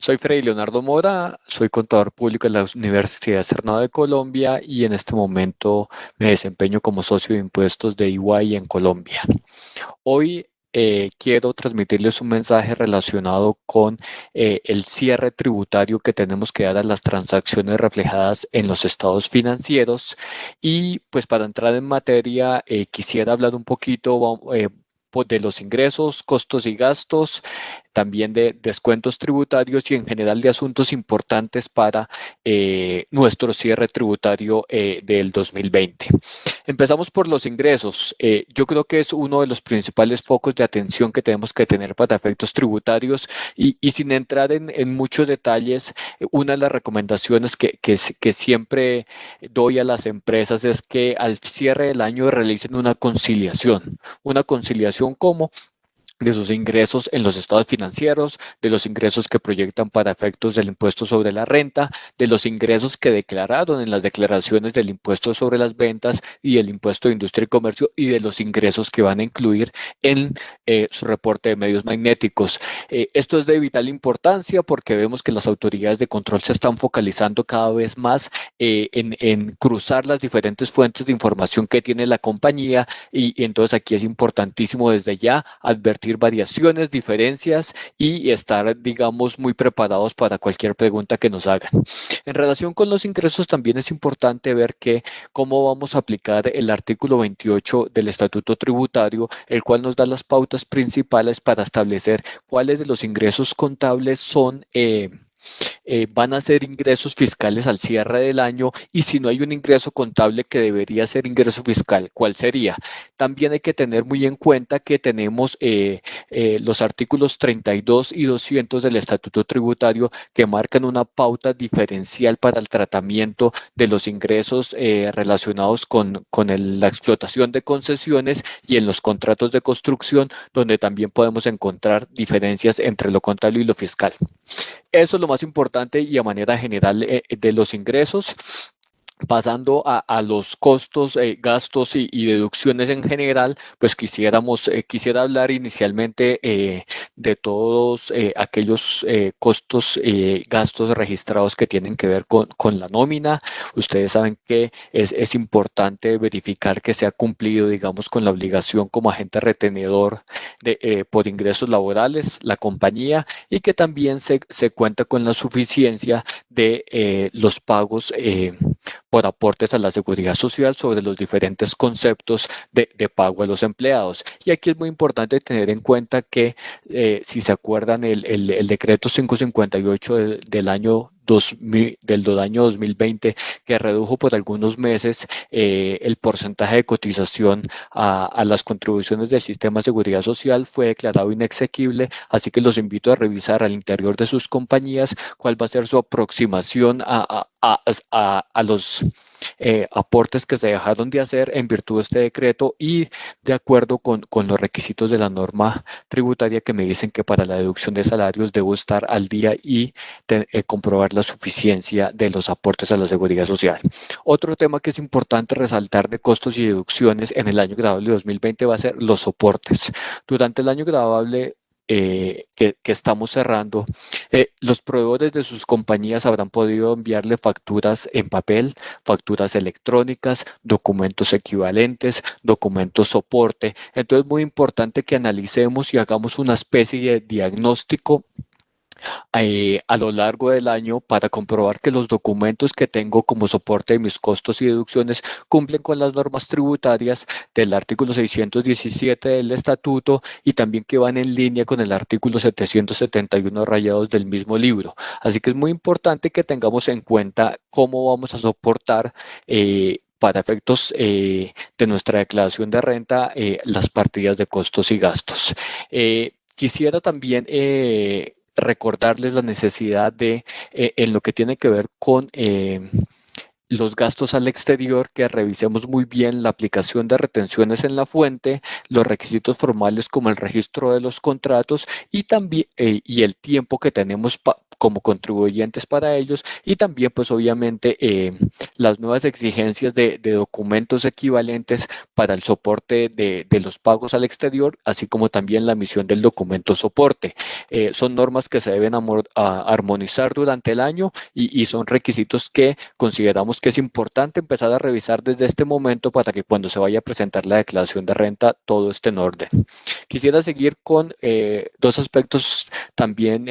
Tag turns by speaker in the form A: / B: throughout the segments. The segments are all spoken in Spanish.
A: Soy Freddy Leonardo Mora, soy contador público de la Universidad Externado de Colombia y en este momento me desempeño como socio de impuestos de EY en Colombia. Hoy quiero transmitirles un mensaje relacionado con el cierre tributario que tenemos que dar a las transacciones reflejadas en los estados financieros. Y pues para entrar en materia, quisiera hablar un poquito de los ingresos, costos y gastos, también de descuentos tributarios y en general de asuntos importantes para nuestro cierre tributario del 2020. Empezamos por los ingresos. Yo creo que es uno de los principales focos de atención que tenemos que tener para efectos tributarios y sin entrar en muchos detalles, una de las recomendaciones que siempre doy a las empresas es que al cierre del año realicen una conciliación. Una conciliación como de sus ingresos en los estados financieros, de los ingresos que proyectan para efectos del impuesto sobre la renta, de los ingresos que declararon en las declaraciones del impuesto sobre las ventas y el impuesto de industria y comercio y de los ingresos que van a incluir en su reporte de medios magnéticos. Esto es de vital importancia porque vemos que las autoridades de control se están focalizando cada vez más en cruzar las diferentes fuentes de información que tiene la compañía y entonces aquí es importantísimo desde ya advertir variaciones, diferencias y estar, digamos, muy preparados para cualquier pregunta que nos hagan. En relación con los ingresos, también es importante ver cómo vamos a aplicar el artículo 28 del Estatuto Tributario, el cual nos da las pautas principales para establecer cuáles de los ingresos contables van a ser ingresos fiscales al cierre del año y si no hay un ingreso contable que debería ser ingreso fiscal, ¿cuál sería? También hay que tener muy en cuenta que tenemos los artículos 32 y 200 del Estatuto Tributario que marcan una pauta diferencial para el tratamiento de los ingresos relacionados con la explotación de concesiones y en los contratos de construcción, donde también podemos encontrar diferencias entre lo contable y lo fiscal. Eso es lo más importante y a manera general de los ingresos. Pasando a los costos, gastos y deducciones en general, pues quisiera hablar inicialmente de todos aquellos costos, gastos registrados que tienen que ver con la nómina. Ustedes saben que es importante verificar que se ha cumplido, digamos, con la obligación como agente retenedor por ingresos laborales, la compañía, y que también se cuenta con la suficiencia de los pagos por aportes a la seguridad social sobre los diferentes conceptos de pago a los empleados. Y aquí es muy importante tener en cuenta que, si se acuerdan, el decreto 558 del año 2020, que redujo por algunos meses el porcentaje de cotización a las contribuciones del sistema de seguridad social, fue declarado inexequible, así que los invito a revisar al interior de sus compañías cuál va a ser su aproximación a los aportes que se dejaron de hacer en virtud de este decreto y de acuerdo con los requisitos de la norma tributaria que me dicen que para la deducción de salarios debo estar al día y comprobar la suficiencia de los aportes a la seguridad social. Otro tema que es importante resaltar de costos y deducciones en el año grabable 2020 va a ser los soportes. Durante el año grabable que estamos cerrando, los proveedores de sus compañías habrán podido enviarle facturas en papel, facturas electrónicas, documentos equivalentes, documentos soporte. Entonces es muy importante que analicemos y hagamos una especie de diagnóstico a lo largo del año para comprobar que los documentos que tengo como soporte de mis costos y deducciones cumplen con las normas tributarias del artículo 617 del estatuto y también que van en línea con el artículo 771 rayados del mismo libro. Así que es muy importante que tengamos en cuenta cómo vamos a soportar para efectos de nuestra declaración de renta, las partidas de costos y gastos. Quisiera también recordarles la necesidad en lo que tiene que ver con los gastos al exterior, que revisemos muy bien la aplicación de retenciones en la fuente, los requisitos formales como el registro de los contratos y también y el tiempo que tenemos como contribuyentes para ellos, y también pues obviamente las nuevas exigencias de documentos equivalentes para el soporte de los pagos al exterior, así como también la emisión del documento soporte. Son normas que se deben armonizar durante el año y son requisitos que consideramos que es importante empezar a revisar desde este momento para que cuando se vaya a presentar la declaración de renta todo esté en orden. Quisiera seguir con dos aspectos también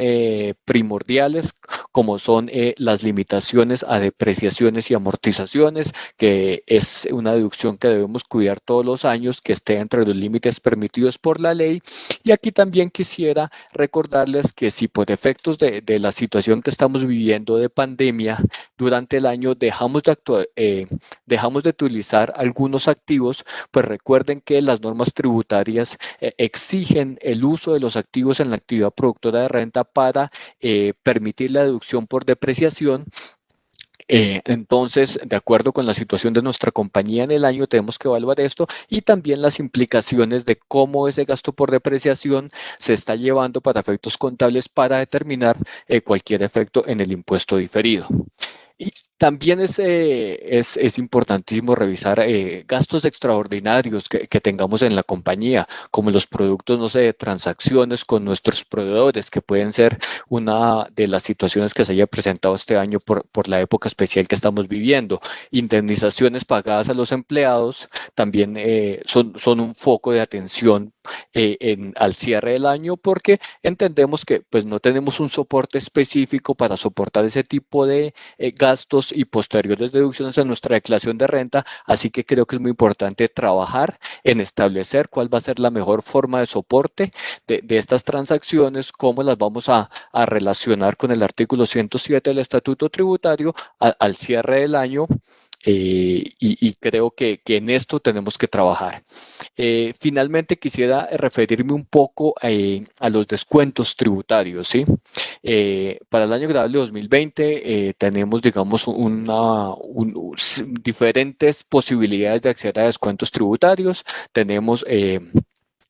A: primordiales, como son las limitaciones a depreciaciones y amortizaciones, que es una deducción que debemos cuidar todos los años, que esté entre los límites permitidos por la ley. Y aquí también quisiera recordarles que si por efectos de la situación que estamos viviendo de pandemia durante el año dejamos de utilizar algunos activos, pues recuerden que las normas tributarias exigen el uso de los activos en la actividad productora de renta para permitir la deducción por depreciación. Entonces, de acuerdo con la situación de nuestra compañía en el año, tenemos que evaluar esto y también las implicaciones de cómo ese gasto por depreciación se está llevando para efectos contables para determinar cualquier efecto en el impuesto diferido. Y también es importantísimo revisar gastos extraordinarios que tengamos en la compañía, como los productos, no sé, de transacciones con nuestros proveedores, que pueden ser una de las situaciones que se haya presentado este año por la época especial que estamos viviendo. Indemnizaciones pagadas a los empleados también son un foco de atención al cierre del año, porque entendemos que pues no tenemos un soporte específico para soportar ese tipo de gastos y posteriores deducciones en nuestra declaración de renta, así que creo que es muy importante trabajar en establecer cuál va a ser la mejor forma de soporte de estas transacciones, cómo las vamos a relacionar con el artículo 107 del Estatuto Tributario al cierre del año. Y creo que en esto tenemos que trabajar. Finalmente, quisiera referirme un poco a los descuentos tributarios, ¿sí? Para el año grabable 2020 tenemos, digamos, diferentes posibilidades de acceder a descuentos tributarios. Tenemos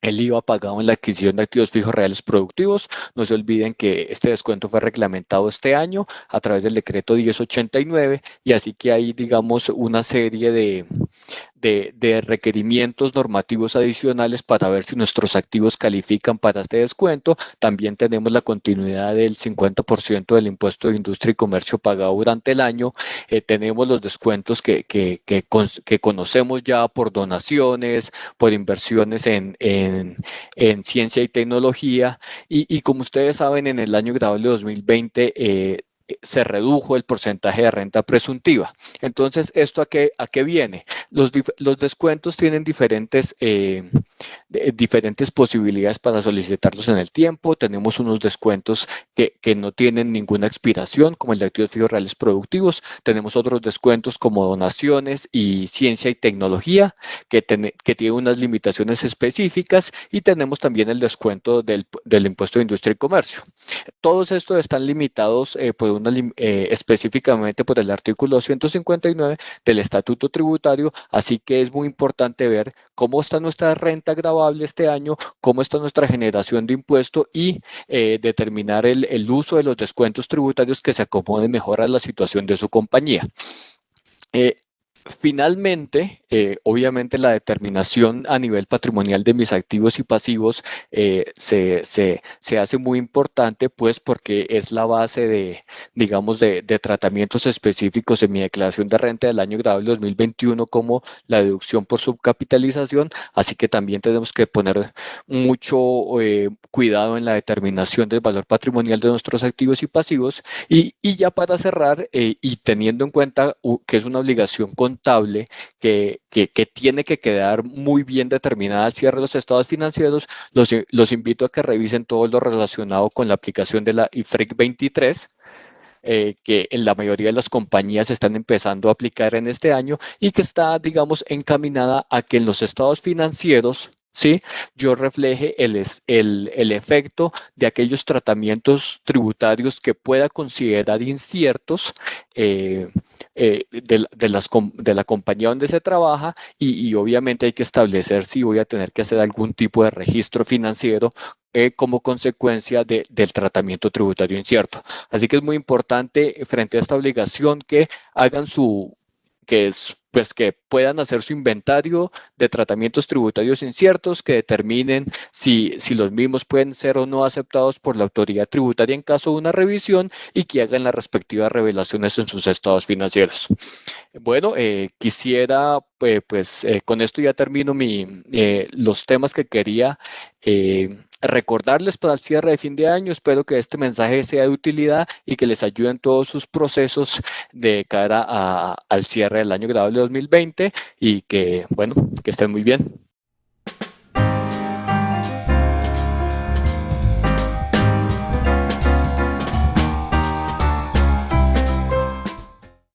A: el IVA pagado en la adquisición de activos fijos reales productivos. No se olviden que este descuento fue reglamentado este año a través del decreto 1089 y así que hay, digamos, una serie de requerimientos normativos adicionales para ver si nuestros activos califican para este descuento. También tenemos la continuidad del 50% del impuesto de industria y comercio pagado durante el año. Tenemos los descuentos que conocemos ya por donaciones, por inversiones en ciencia y tecnología. Y como ustedes saben, en el año grabable 2020 se redujo el porcentaje de renta presuntiva. Entonces, ¿esto a qué viene? Los descuentos tienen diferentes posibilidades para solicitarlos en el tiempo. Tenemos unos descuentos que no tienen ninguna expiración, como el de activos fijos reales productivos. Tenemos otros descuentos como donaciones y ciencia y tecnología, que tiene unas limitaciones específicas. Y tenemos también el descuento del impuesto de industria y comercio. Todos estos están limitados específicamente por el artículo 159 del Estatuto Tributario, así que es muy importante ver cómo está nuestra renta gravable este año, cómo está nuestra generación de impuesto y determinar el uso de los descuentos tributarios que se acomoden mejor a la situación de su compañía. Finalmente, obviamente la determinación a nivel patrimonial de mis activos y pasivos se hace muy importante, pues porque es la base digamos, de tratamientos específicos en mi declaración de renta del año grabable 2021, como la deducción por subcapitalización, así que también tenemos que poner mucho cuidado en la determinación del valor patrimonial de nuestros activos y pasivos. Y ya para cerrar, y teniendo en cuenta que es una obligación contable que tiene que quedar muy bien determinada al cierre de los estados financieros, los invito a que revisen todo lo relacionado con la aplicación de la IFRIC 23, que en la mayoría de las compañías están empezando a aplicar en este año y que está, digamos, encaminada a que en los estados financieros, ¿sí?, yo refleje el efecto de aquellos tratamientos tributarios que pueda considerar inciertos de la compañía donde se trabaja y obviamente hay que establecer si voy a tener que hacer algún tipo de registro financiero como consecuencia del tratamiento tributario incierto. Así que es muy importante frente a esta obligación que hagan pues que puedan hacer su inventario de tratamientos tributarios inciertos, que determinen si los mismos pueden ser o no aceptados por la autoridad tributaria en caso de una revisión y que hagan las respectivas revelaciones en sus estados financieros. Bueno, quisiera, con esto ya termino los temas que quería recordarles para el cierre de fin de año. Espero que este mensaje sea de utilidad y que les ayude en todos sus procesos de cara al cierre del año grabable 2020 y que, bueno, que estén muy bien.